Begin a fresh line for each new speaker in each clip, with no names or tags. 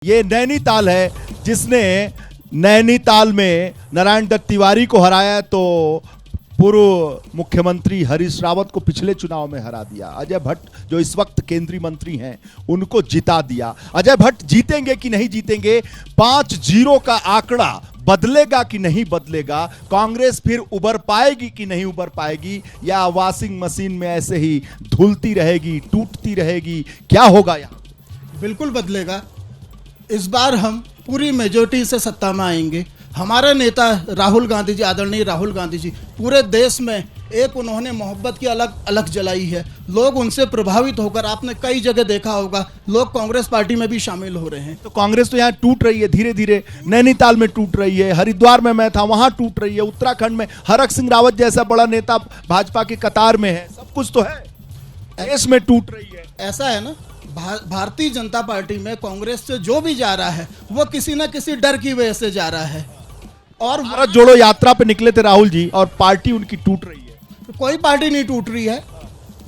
ये नैनीताल है, जिसने नैनीताल में नारायण दत्त तिवारी को हराया तो पूर्व मुख्यमंत्री हरीश रावत को पिछले चुनाव में हरा दिया। अजय भट्ट जो इस वक्त केंद्रीय मंत्री हैं उनको जिता दिया। अजय भट्ट जीतेंगे कि नहीं जीतेंगे, 5-0 का आंकड़ा बदलेगा कि नहीं बदलेगा, कांग्रेस फिर उबर पाएगी कि नहीं उबर पाएगी, या वॉशिंग मशीन में ऐसे ही धुलती रहेगी, टूटती रहेगी, क्या होगा यहाँ?
बिल्कुल बदलेगा। इस बार हम पूरी मेजोरिटी से सत्ता में आएंगे। हमारे नेता राहुल गांधी जी, आदरणीय राहुल गांधी जी, पूरे देश में एक उन्होंने मोहब्बत की अलग अलग जलाई है। लोग उनसे प्रभावित होकर, आपने कई जगह देखा होगा, लोग कांग्रेस पार्टी में भी शामिल हो रहे हैं।
तो कांग्रेस तो यहाँ टूट रही है धीरे धीरे, नैनीताल में टूट रही है, हरिद्वार में मैं था वहां टूट रही है, उत्तराखंड में हरक सिंह रावत जैसा बड़ा नेता भाजपा की कतार में है, सब कुछ तो है, देश में टूट रही है।
ऐसा है ना, भारतीय जनता पार्टी में कांग्रेस से जो भी जा रहा है वो किसी न किसी डर की वजह से जा रहा है। और
भारत जोड़ो यात्रा पे निकले थे राहुल जी और पार्टी उनकी टूट रही है।
कोई पार्टी नहीं टूट रही है,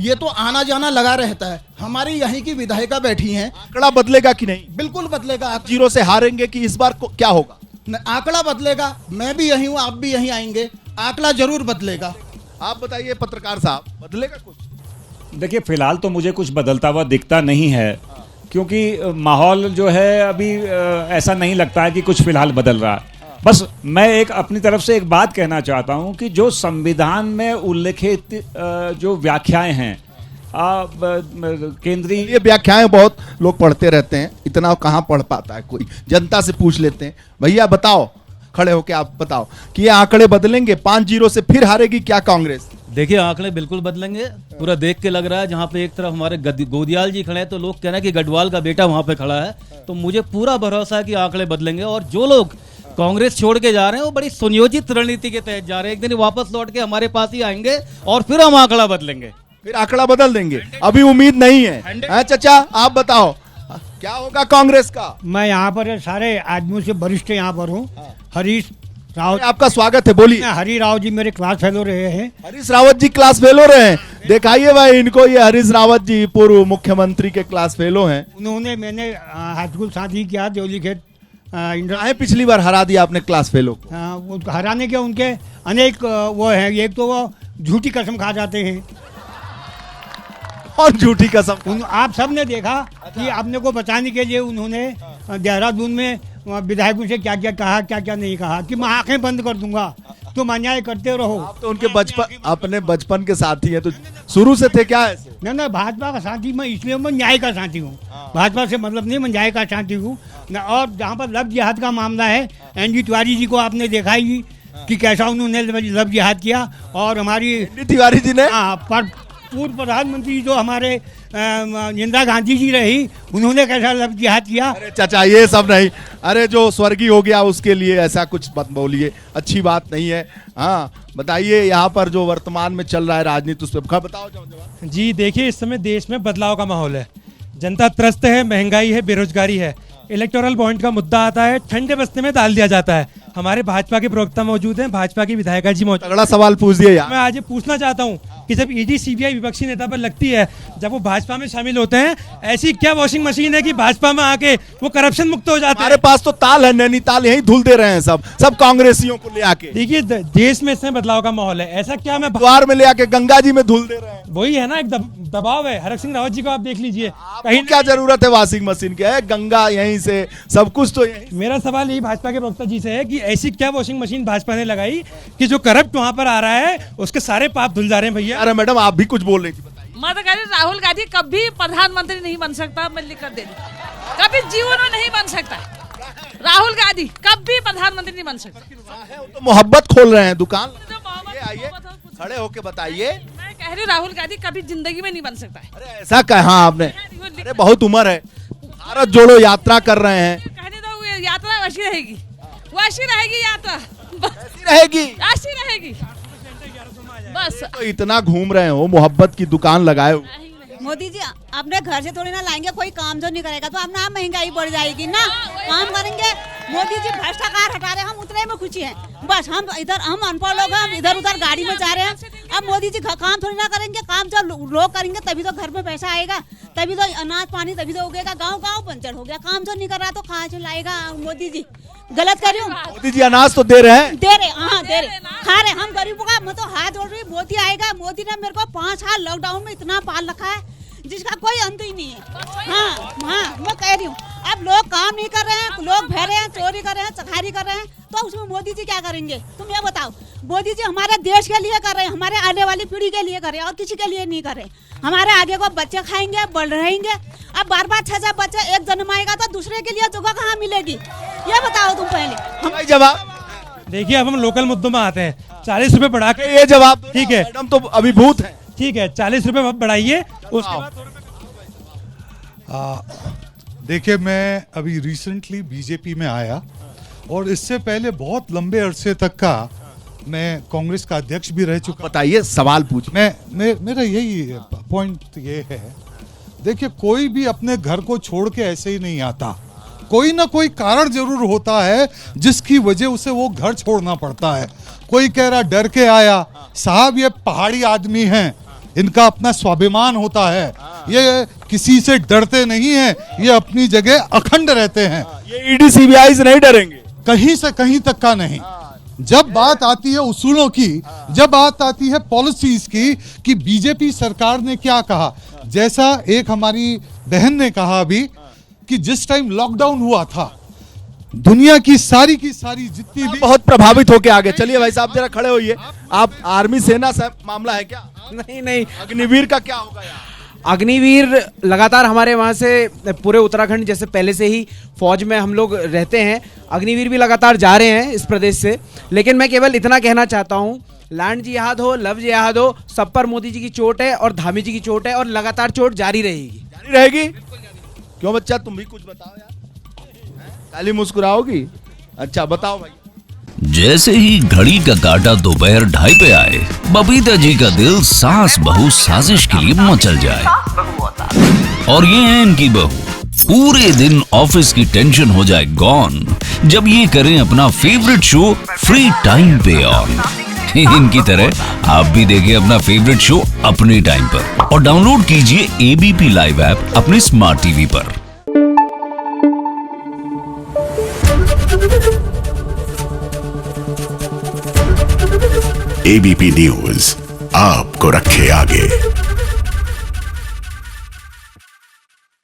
ये तो आना जाना लगा रहता है। हमारी यहीं की विधायिका बैठी हैं।
आंकड़ा बदलेगा कि नहीं?
बिल्कुल बदलेगा।
0 से हारेंगे कि इस बार क्या होगा?
आंकड़ा बदलेगा। मैं भी यहीं हूँ, आप भी यहीं आएंगे, आंकड़ा जरूर बदलेगा।
आप बताइए पत्रकार साहब, बदलेगा कुछ?
देखिए, फिलहाल तो मुझे कुछ बदलता हुआ दिखता नहीं है, क्योंकि माहौल जो है अभी ऐसा नहीं लगता है कि कुछ फिलहाल बदल रहा है। बस मैं एक अपनी तरफ से एक बात कहना चाहता हूं कि जो संविधान में उल्लिखित जो व्याख्याएं हैं, केंद्रीय,
ये व्याख्याएं बहुत लोग पढ़ते रहते हैं, इतना कहाँ पढ़ पाता है कोई, जनता से पूछ लेते हैं। भैया बताओ, खड़े होके आप बताओ कि ये आंकड़े बदलेंगे, 5-0 से फिर हारेगी क्या कांग्रेस?
देखिए, आंकड़े बिल्कुल बदलेंगे। पूरा देख के लग रहा है, जहाँ पे एक तरफ हमारे गोदियाल जी खड़े हैं तो लोग कह रहे हैं कि गढ़वाल का बेटा वहाँ पे खड़ा है। तो मुझे पूरा भरोसा है कि आंकड़े बदलेंगे, और जो लोग कांग्रेस छोड़ के जा रहे हैं वो बड़ी सुनियोजित रणनीति के तहत जा रहे हैं। एक दिन वापस लौट के हमारे पास ही आएंगे और फिर हम आंकड़ा बदलेंगे,
फिर आंकड़ा बदल देंगे। अभी उम्मीद नहीं है। चाचा आप बताओ क्या होगा कांग्रेस का?
मैं यहाँ पर सारे आदमियों से वरिष्ठ यहाँ पर हूँ। हरीश रावत,
आपका स्वागत है, बोलिए।
हरी राव जी मेरे क्लास फेलो रहे हैं।
हरीश रावत जी क्लास फेलो रहे हैं, दिखाइए भाई इनको। ये हरीश रावत जी पूर्व मुख्यमंत्री के क्लास फेलो हैं।
उन्होंने, मैंने हाई स्कूल साथी किया देवलीखेत इंटर।
पिछली बार हरा दिया आपने क्लास फेलो को।
वो हराने के उनके अनेक वो हैं। एक तो वो झूठी कसम खा जाते हैं।
और झूठी कसम?
आप सब ने देखा कि अपने को बचाने के लिए उन्होंने देहरादून में विधायकों से क्या क्या कहा, क्या क्या नहीं कहा, कि मैं आंखें बंद कर दूंगा, तुम अन्याय करते रहो।
आप तो उनके बचपन, अपने बचपन के साथी हैं, तो शुरू से थे क्या ऐसे?
नहीं, भाजपा का साथी मैं इसलिए, मैं न्याय का साथी हूँ। भाजपा से मतलब नहीं, मैं न्याय का साथी हूँ। और जहाँ पर लव जिहाद का मामला है, एनडी तिवारी जी को आपने देखा ही कि कैसा उन्होंने लव जिहाद किया। और हमारी
एनडी तिवारी जी ने,
पूर्व प्रधानमंत्री जो हमारे इंदिरा गांधी जी रही, उन्होंने कैसा लव जिहाद किया।
अरे चाचा ये सब नहीं, अरे जो स्वर्गीय हो गया उसके लिए ऐसा कुछ मत बोलिए, अच्छी बात नहीं है। हाँ बताइए, यहाँ पर जो वर्तमान में चल रहा है राजनीति, उस पर बताओ।
जी देखिए, इस समय देश में बदलाव का माहौल है, जनता त्रस्त है, महंगाई है, बेरोजगारी है। इलेक्टोरल बॉन्ड का मुद्दा आता है, ठंडे बस्ते में डाल दिया जाता है। हमारे भाजपा के प्रवक्ता मौजूद हैं, भाजपा की विधायिका जी मौजूद।
अगला सवाल पूछ दिए यार।
मैं आज ये पूछना चाहता हूँ कि जब ईडी सीबीआई विपक्षी नेता पर लगती है, जब वो भाजपा में शामिल होते हैं, ऐसी क्या वॉशिंग मशीन है कि भाजपा में आके वो करप्शन मुक्त हो जाते हैं?
हमारे पास तो ताल है, नैनीताल, यही धुल दे रहे हैं सब कांग्रेसियों को ले आके।
देखिए, देश में इस समय बदलाव का माहौल है, ऐसा क्या मैं
द्वार में ले आके गंगा जी में धुल दे रहे हैं।
वही है ना, एक दबाव है। हरक सिंह रावत जी को आप देख लीजिए,
कहीं क्या जरूरत है वॉशिंग मशीन की? है गंगा यहीं से, सब कुछ तो यहीं।
मेरा सवाल यही भाजपा के प्रवक्ता जी से है कि ऐसी क्या वॉशिंग मशीन भाजपा ने लगाई कि जो करप्ट वहां पर आ रहा है उसके सारे पाप धुल जा रहे हैं? भैया
अरे मैडम आप भी कुछ बोल रही थी, बताइए।
मैं तो कह रही राहुल गांधी कभी प्रधानमंत्री नहीं बन सकता, मैं लिख कर दे रही, कभी जीवन में नहीं बन सकता। राहुल गांधी कभी प्रधानमंत्री नहीं बन सकता।
तो मोहब्बत खोल रहे हैं दुकान। आइए खड़े होके बताइए।
मैं कह रही राहुल गांधी कभी जिंदगी में नहीं बन सकता है।
अरे ऐसा कहा आपने? अरे बहुत उम्र है, भारत जोड़ो यात्रा कर रहे हैं।
कहने दो, यात्रा वैसी रहेगी, वैसी रहेगी यात्रा, ऐसी रहेगी बस।
तो
इतना घूम रहे हो, मोहब्बत की दुकान लगाए हो।
मोदी जी अपने घर से थोड़ी ना लाएंगे, कोई काम जो नहीं करेगा तो अब ना महंगाई बढ़ जाएगी ना। काम करेंगे मोदी जी भ्रष्टाचार हटा रहे हैं, हम उतने में खुशी हैं। बस हम अनपढ़ लोग हैं, हम इधर उधर गाड़ी में जा रहे हैं। अब मोदी जी काम थोड़ी ना करेंगे, काम जब लोग करेंगे तभी तो घर में पैसा आएगा, तभी तो अनाज पानी तभी तो उगेगा। गाँव पंचर हो गया, काम जो नहीं कर रहा तो कहाँ से लाएगा मोदी जी? गलत कर रही हूँ?
मोदी जी अनाज तो दे रहे हैं,
दे रहे, हाँ दे रहे, खा रहे। हम गरीबों का मैं तो हाथ जोड़ रही, मोदी आएगा। मोदी ने मेरे को 5 साल लॉकडाउन में इतना पाल रखा है जिसका कोई अंत ही नहीं है। हाँ मैं कह रही हूँ, अब लोग काम नहीं कर रहे हैं, लोग भर रहे हैं, चोरी कर रहे हैं, चखारी कर रहे हैं, तो उसमें मोदी जी क्या करेंगे? तुम ये बताओ। मोदी जी हमारे देश के लिए कर रहे हैं, हमारे आने वाली पीढ़ी के लिए कर रहे हैं, और किसी के लिए नहीं कर रहे। हमारे आगे को बच्चे खाएंगे, बढ़ रहेंगे। अब बार 6 बच्चे एक जन्म आएगा तो दूसरे के लिए जगह कहाँ मिलेगी? ये बताओ तुम पहले।
भाई जवाब
देखिए, अब हम लोकल मुद्दों में आते हैं। 40 रुपए बढ़ा के,
ये जवाब दो ना,
ठीक है।
मैडम तो अभिभूत है।
ठीक है, 40 रुपए मत बढ़ाइए, उसके बाद
देखिए, मैं अभी रिसेंटली बीजेपी में आया और इससे पहले बहुत लंबे अरसे तक का मैं कांग्रेस का अध्यक्ष भी रह चुका।
बताइए, सवाल पूछिए।
मेरा यही पॉइंट ये है, देखिए कोई भी अपने घर को छोड़ के ऐसे ही नहीं आता, कोई ना कोई कारण जरूर होता है जिसकी वजह उसे वो घर छोड़ना पड़ता है। कोई कह रहा डर के आया, साहब ये पहाड़ी आदमी हैं, इनका अपना स्वाभिमान होता है, ये किसी से डरते नहीं हैं, ये अपनी जगह अखंड रहते हैं।
ये ईडी सीबीआई से नहीं डरेंगे,
कहीं से कहीं तक का नहीं। जब बात आती है उसूलों की, जब बात आती है पॉलिसीज की कि बीजेपी सरकार ने क्या कहा, जैसा एक हमारी बहन ने कहा अभी कि जिस टाइम लॉकडाउन हुआ था, दुनिया की सारी जितनी भी
बहुत प्रभावित होके आगे। चलिए भाई साहब जरा खड़े होइए। आप आर्मी सेना से मामला है क्या?
नहीं,
अग्निवीर का क्या होगा यार?
अग्निवीर लगातार हमारे वहाँ से पूरे उत्तराखंड जैसे पहले से ही फौज में हम लोग रहते हैं, अग्निवीर भी लगातार जा रहे हैं इस प्रदेश से। लेकिन मैं केवल इतना कहना चाहता हूँ, लैंड जिहाद हो, लव जिहाद हो, सब पर मोदी जी की चोट है और धामी जी की चोट है, और लगातार चोट जारी रहेगी।
जारी रहेगी? क्यों बच्चा, तुम भी कुछ बताओ यार, खाली मुस्कुराओगी? अच्छा बताओ भाई।
जैसे ही घड़ी का काटा दोपहर 2:30 पे आए, बबीता जी का दिल सास बहू साजिश के लिए मचल जाए। और ये है इनकी बहू, पूरे दिन ऑफिस की टेंशन हो जाए गॉन जब ये करें अपना फेवरेट शो फ्री टाइम पे ऑन। इनकी तरह आप भी देखिए अपना फेवरेट शो अपने टाइम पर और डाउनलोड कीजिए एबीपी लाइव ऐप अपने स्मार्ट टीवी पर।
एबीपी न्यूज आपको रखे आगे।